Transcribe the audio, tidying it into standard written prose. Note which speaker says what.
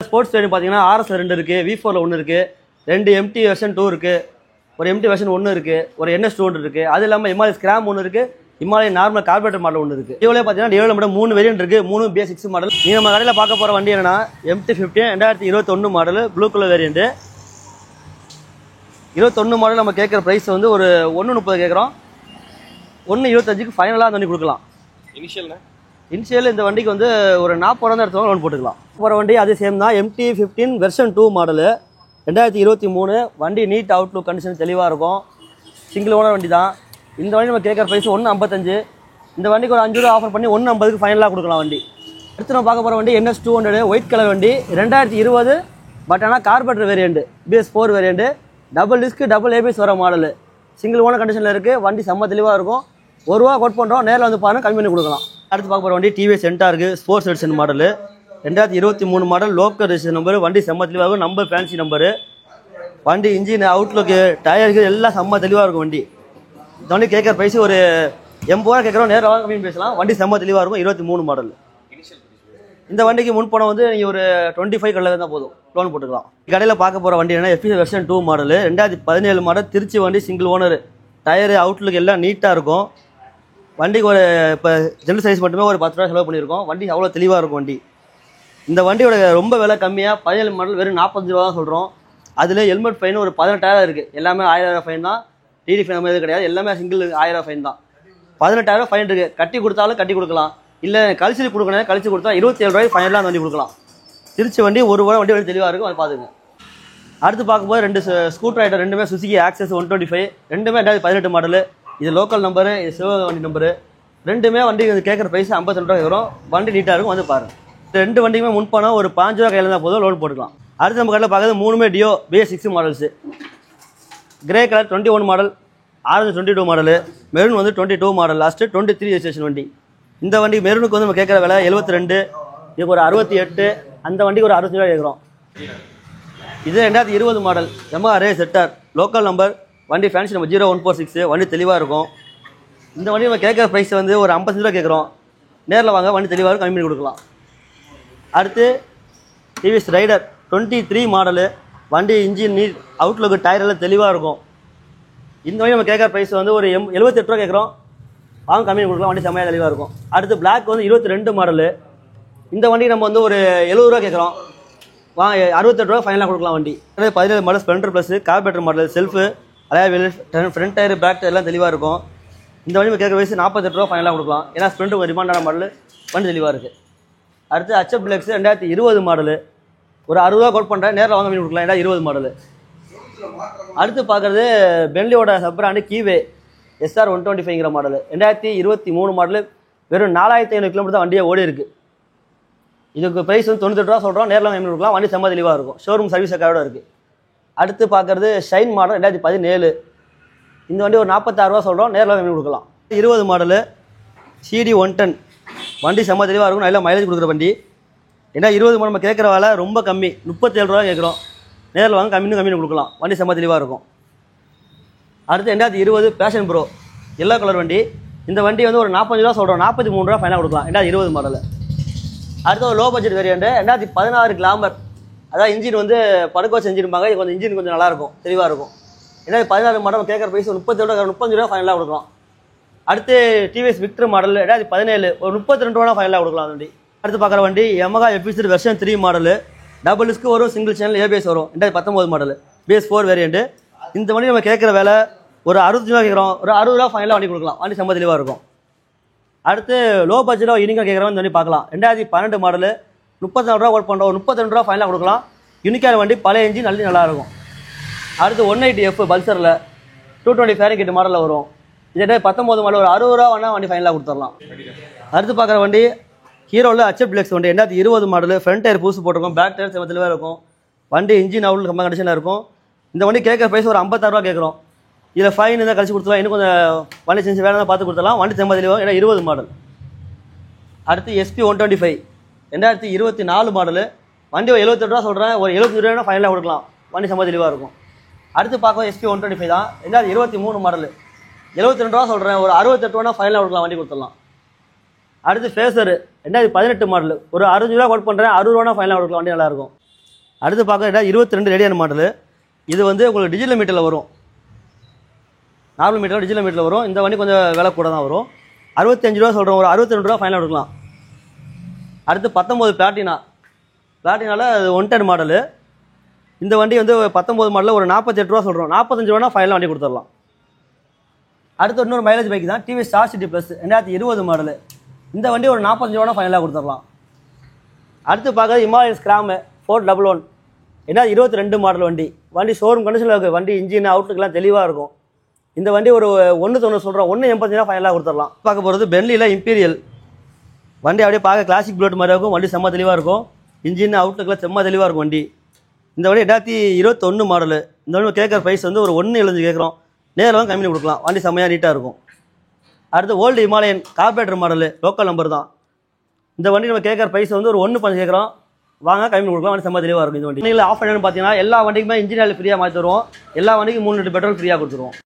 Speaker 1: Sports variant பார்த்தீங்கன்னா RS 2 இருக்குது, V4 1 இருக்குது, 2 MT வெர்ஷன் 2 இருக்குது, ஒரு MT வெர்ஷன் 1 இருக்குது, ஒரு NS 200 இருக்குது. அது இல்லாமல் ஹிமாலய ஸ்கிராம் 1 இருக்குது, ஹிமாலய நார்மல் கார்பரேட்டர் மாடல் 1 இருக்குது. டியோவில் பார்த்தீங்கன்னா டியோவில் மட்டும் 3 வேரியன்ட் இருக்குது, 3 BS6 மாடல். நீங்கள் நம்ம கடையில் பார்க்க போகிற வண்டி என்னன்னா MT-15 2021 model blue colour variant. 21 model நம்ம கேட்குற ப்ரைஸ் வந்து ஒரு 1.30 கேட்குறோம். 1.25க்கு ஃபைனலாக அந்த வண்டி கொடுக்கலாம். இனிஷியல் இந்த வண்டிக்கு வந்து ஒரு 40 இடத்துல லோன் போட்டுக்கலாம். போகிற வண்டி அதே சேம் தான். MT-15 version 2 model 2023. வண்டி நீட் அவுட்லுக் கண்டிஷன் தெளிவாக இருக்கும். சிங்கிள் ஓனர் வண்டி தான். இந்த வண்டி நம்ம கேட்குற ப்ரைஸ் 1.55. இந்த வண்டிக்கு ஒரு 5 ரூபா ஆஃபர் பண்ணி 1.50க்கு ஃபைனலாக கொடுக்கலாம் வண்டி. அடுத்து நம்ம பார்க்க போகிற வண்டி NS 200 ஒயிட் கலர் வண்டி 2020. பட் ஆனால் carburettor variant, BS4 variant, double disk double ABS வர மாடலு. சிங்கிள் ஓனர் கண்டிஷனில் இருக்குது. வண்டி செம்ம தெளிவாக இருக்கும். 1 ரூபா கோட் பண்ணுறோம், நேரில் வந்து பாருங்கள், கம்மி பண்ணி கொடுக்கலாம். அடுத்து பார்க்க போகிற வண்டி TVS Ntorq sports edition model 2023 model local registration number. வண்டி செம்ம தெளிவாக இருக்கும். Number fancy number. வண்டி இன்ஜின் அவுட்லுக்கு டயருக்கு எல்லாம் செம்ம தெளிவாக இருக்கும் வண்டி. இந்த வண்டி கேட்குற ப்ரைஸ் ஒரு 80 ரூபா கேட்குறோம், நேரில் வாங்க கம்மி பேசலாம். வண்டி செம்ம தெளிவாக இருக்கும். 23 மாடல். இந்த வண்டிக்கு முன்பணம் வந்து நீங்கள் ஒரு 25 கடையில் தான் போதும், லோன் போட்டுக்கலாம். கடையில் பார்க்க போகிற வண்டி என்ன FE version 2 model 2017 model Trichy வண்டி, சிங்கிள் ஓனர். டயரு அவுட்லுக்கு எல்லாம் நீட்டாக இருக்கும். வண்டிக்கு ஒரு இப்போ ஜென்ரல் சைஸ் மட்டுமே ஒரு 10 ரூபா செலவு பண்ணியிருக்கோம். வண்டி அவ்வளோ தெளிவாக இருக்கும் வண்டி. இந்த வண்டியோட ரொம்ப விலை கம்மியாக 17 மாடல் வெறும் 45 ரூபா தான் சொல்கிறோம். அதில் ஹெல்மெட் ஃபைன் ஒரு 18,000 இருக்குது. எல்லாமே 1000 ஃபைன் தான். டிடி ஃபைன் எதுவும் கிடையாது. எல்லாமே சிங்கிள் 1000 ஃபைன் தான். 18,000 ஃபைன் இருக்குது. கட்டி கொடுத்தாலும் கட்டி கொடுக்கலாம், இல்லை கழிச்சு கொடுக்கணும், கழிச்சு கொடுத்தா 27 ரூபாய்க்கு ஃபைனலாக அந்த வண்டி கொடுக்கலாம். திருச்சி வண்டி ஒரு ரூபா வண்டி தெளிவாக இருக்கும், அதை பார்த்துங்க. அடுத்து பார்க்கும்போது 2 ஸ்கூட்டர் ரைடர், ரெண்டுமே சுசுகி ஆக்சஸ் 125, ரெண்டுமே 2018 மாடலு. இது லோக்கல் நம்பரு, இது சிவகங்கை வண்டி நம்பரு. ரெண்டுமே வண்டி கேட்குற ப்ரைஸ் 52 ரூபா வரும். வண்டி நீட்டாக இருக்கும், வந்து பாருங்கள். 2 வண்டிக்குமே முன்பணம் ஒரு 5 ரூபா கையில் தான் போதும், லோன் போட்டுக்கலாம். அடுத்து நம்ம கடையில் பார்க்குறது 3மே Dio BS6 models. Grey colour 21 model, orange 22 model, maroon வந்து 22 மாடல், லாஸ்ட்டு 23 ரெஜிஸ்ட்ரேஷன் வண்டி. இந்த வண்டி மெரூனுக்கு வந்து நம்ம கேட்குற விலை 72, இதுக்கு ஒரு 68, அந்த வண்டிக்கு ஒரு 65 ரூபா கேட்குறோம். இது 2020 model Yamaha Race ZR local number. வண்டி ஃபேன்சி நம்பர் 0146. வண்டி தெளிவாக இருக்கும். இந்த வண்டி நம்ம கேட்குற ப்ரைஸ் வந்து ஒரு 55 ரூபா கேட்குறோம், நேரில் வாங்க, வண்டி தெளிவாக இருக்கும், கம்மி பண்ணி கொடுக்கலாம். அடுத்து TVS ரைடர் 23 மாடலு. வண்டி இன்ஜின் நீட் அவுட்லுக்கு டயர் எல்லாம் தெளிவாக இருக்கும். இந்த வண்டி நம்ம கேட்குற ப்ரைஸ் வந்து ஒரு 78 ரூபா கேட்குறோம், வாங்க கம்மி கொடுக்கலாம். வண்டி செம்மையாக தெளிவாக இருக்கும். அடுத்து பிளாக் வந்து 22 மாடலு. இந்த வண்டி நம்ம வந்து ஒரு 70 ரூபா கேட்குறோம், வாங்க 68 ரூபா ஃபைனலாக கொடுக்கலாம். வண்டி 17 model Splendor plus carburettor model, shelf அதாவது ஃப்ரண்ட் டயர் பேக் டயர் எல்லாம் தெளிவாக இருக்கும். இந்த வண்டி கேட்குற வயசு 48 ரூபா ஃபைனலாக கொடுக்கலாம். ஏன்னா ஸ்ப்ளெண்டர் ஒரு டிமாண்டான மாடல், வண்டி தெளிவாக இருக்குது. அடுத்து HF Deluxe 2020 மாடலு. ஒரு 60 ரூபா கோட் பண்ணுறேன், நேரில் வாங்க மீன் கொடுக்கலாம். 2020 மாடலு. அடுத்து பார்க்குறது பென்லியோட சப்ராண்டு கீவே SR 125ங்கிற மாடலு 2023 மாடலு. வெறும் 4500 கிலோமீட்டர் தான் வண்டியை ஓடி இருக்குது. இதுக்கு ப்ரைஸ் வந்து 98 ரூபா சொல்கிறோம், நேரில் வாங்க கொடுக்கலாம். வண்டி செம்ம தெளிவாக இருக்கும். ஷோரூம் சர்வீஸ் ரெக்கார்டோட இருக்குது. அடுத்து பார்க்குறது ஷைன் மாடல் 2017. இந்த வண்டி ஒரு 46 ரூபா சொல்கிறோம், நேரில் வாங்க கொடுக்கலாம். 20 மாடலு CD 110. வண்டி செம்ம தெளிவாக இருக்கும், நல்லா மைலேஜ் கொடுக்குற வண்டி. ஏன்னா 20 மாடல் நம்ம கேட்குற வேலை ரொம்ப கம்மி, 37 ரூபா கேட்குறோம், நேரில் வாங்க கம்மி கொடுக்கலாம். வண்டி செம்ம தெளிவாக இருக்கும். அடுத்து 2020 பேஷன் ப்ரோ எல்லோ கலர் வண்டி. இந்த வண்டி வந்து ஒரு 45 ரூபா சொல்கிறோம், 43 ரூபா ஃபைனாக கொடுக்கலாம். 2020 மாடலு. அடுத்து ஒரு லோ பட்ஜெட் வேரியண்ட் 2016 கிளாமர். அதாவது இன்ஜின் வந்து படுக்க வச்சு இன்ஜின்பாங்க, இது கொஞ்சம் இன்ஜின் கொஞ்சம் நல்லாயிருக்கும், தெளிவாக இருக்கும். 2016 மாடல் கேட்குற ப்ரைஸ் 35 ரூபா ஃபைனலாக கொடுக்கலாம். அடுத்து TVS Victor மாடல் 2017 ஒரு 32 ரூபா ஃபைனலாக கொடுக்கலாம் வண்டி. அடுத்து பார்க்குற வண்டி Yamaha FZ version 3 model. Double disk வரும், சிங்கிள் சேனல் ABS வரும். 2019 மாடல் BS4 வேரியண்ட். இந்த வண்டி நம்ம கேட்குற வேலை ஒரு 65 ரூபா கேட்குறோம், ஒரு 60 ரூபா ஃபைனலாக வண்டி கொடுக்கலாம். வண்டி செம்ம தெளிவாக இருக்கும். அடுத்து லோ பட்ஜெட்டாக யூனிக்காக கேட்குறவங்க இந்த வண்டி பார்க்கலாம். 2012 மாடலு 34 ரூபா கோட் பண்ணுறோம், 32 ரூபா ஃபைனலாக கொடுக்கலாம். யூனிக்கான வண்டி, பழைய இன்ஜின் நல்ல நல்லாயிருக்கும். அடுத்து 180F பல்சரில் 220 ஃபேரன்ஹீட் மாடலில் வரும். இது 19 மாடல் ஒரு 60 ரூபா வேணால் வண்டி ஃபைனலாக கொடுத்துடலாம். அடுத்து பார்க்குற வண்டி ஹீரோவில் HF Deluxe வண்டி 2020 மாடலு. ஃப்ரண்ட் டயர் புதுசு போட்டிருக்கும், பேக் டயர் செம்ம தெளிவாக இருக்கும். வண்டி இன்ஜின் அவுட் கம்மி கண்டிஷனாக இருக்கும். இந்த வண்டி கேட்குற ப்ரைஸ் ஒரு 56 ரூபா கேட்குறோம். இதில் ஃபைன் இருந்தால் கழிச்சு கொடுத்துலாம், இன்னும் கொஞ்சம் வண்டி செஞ்சு வேலை தான் பார்த்து கொடுத்துடலாம். வண்டி செம்ம தெளிவாக, ஏன்னா 20 மாடல். அடுத்து SP 125 2024 மாடலு. வண்டி ஒரு 78 ரூபா சொல்கிறேன், ஒரு 75 ரூபா ஃபைனலாக கொடுக்கலாம். வண்டி செம்ம தெளிவாக இருக்கும். அடுத்து பார்க்க SP 125 தான் 2023 மாடலு. 72 ரூபா சொல்கிறேன், ஒரு 68 ரூபா ஃபைனலாக கொடுக்கலாம், வண்டி கொடுத்துடலாம். அடுத்து ஃபேசர் 2018 மாடல் ஒரு 60 ரூபா கோட் பண்ணுறேன், 60 ரூபா ஃபைனலாக கொடுக்கலாம், வண்டி நல்லாயிருக்கும். அடுத்து பார்க்க 22 ரேடியன் மாடலு. இது வந்து உங்களுக்கு டிஜிட்டல் மீட்டரில் வரும். நார்மல் மீட்டரில் டிஜிட்டல் மீட்டரில் வரும். இந்த வண்டி கொஞ்சம் விலை கூட தான் வரும். 65 ரூபா சொல்கிறோம், ஒரு 62 ரூபா ஃபைனலாக எடுக்கலாம். அடுத்து 19 பிளாட்டினா. பிளாட்டினாவில் 110 மாடலு. இந்த வண்டி வந்து 19 மாடலில் ஒரு 48 ரூபா சொல்கிறோம். 45 ரூபா ஃபைனலாக வண்டி கொடுத்துடலாம். அடுத்து இன்னொரு மைலேஜ் பைக் தான், TVS star city plus 2020 model. இந்த வண்டி ஒரு 45 ரூபா ஃபைனலாக கொடுத்துடலாம். அடுத்து பார்க்குறது ஹிமாலயன் ஸ்கிராமு 411 22 மாடல் வண்டி. வண்டி ஷோரூம் கண்டிஷனில் இருக்குது. வண்டி இன்ஜின் அவுட்லுக்கெலாம் தெளிவாக இருக்கும். இந்த வண்டி ஒரு 190 சொல்கிறோம், 185 ஃபைனலாக கொடுத்துடலாம். பார்க்க போகிறது பென்லியில் இம்பீரியல். வண்டி அப்படியே பார்க்க கிளாசிக் புல்லட் மாதிரி இருக்கும். வண்டி செம்ம தெளிவாக இருக்கும். இன்ஜின் அவுட்லுக்கெலாம் செம்ம தெளிவாக இருக்கும் வண்டி. இந்த வண்டி 2021 மாடலு. இந்த வண்டி கேட்குற ப்ரைஸ் வந்து ஒரு 1.75 கேட்குறோம். நேரில் வந்து கம்மி கொடுக்கலாம். வண்டி செம்மையாக நீட்டாக இருக்கும். அடுத்து old Himalayan carburettor model, local number தான். இந்த வண்டி நம்ம கேட்குற ப்ரைஸ் வந்து ஒரு 1.5 கேட்குறோம். வாங்க கம்மி கொடுக்கலாம். வண்டி செம்ம தெளிவாக இருக்கும். இந்த வண்டி நீங்கள் ஆஃப் பண்ணணும்னு பார்த்தீங்கன்னா எல்லா வண்டிக்குமே இன்ஜின் ஆயில் ஃப்ரீயாக மாற்றி தருவோம். எல்லா வண்டிக்கும் 3 லிட்டர் பெட்ரோல் ஃப்ரீயாக கொடுத்துருவோம்.